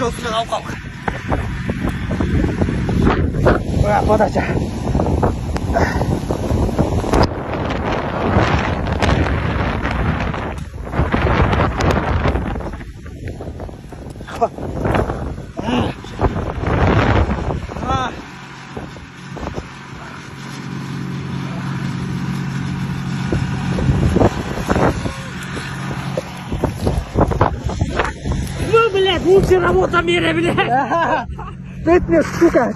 чувствую алкоголь. Подача. Ну, блядь, лучше работа в мире, блядь. Фитнес, сука,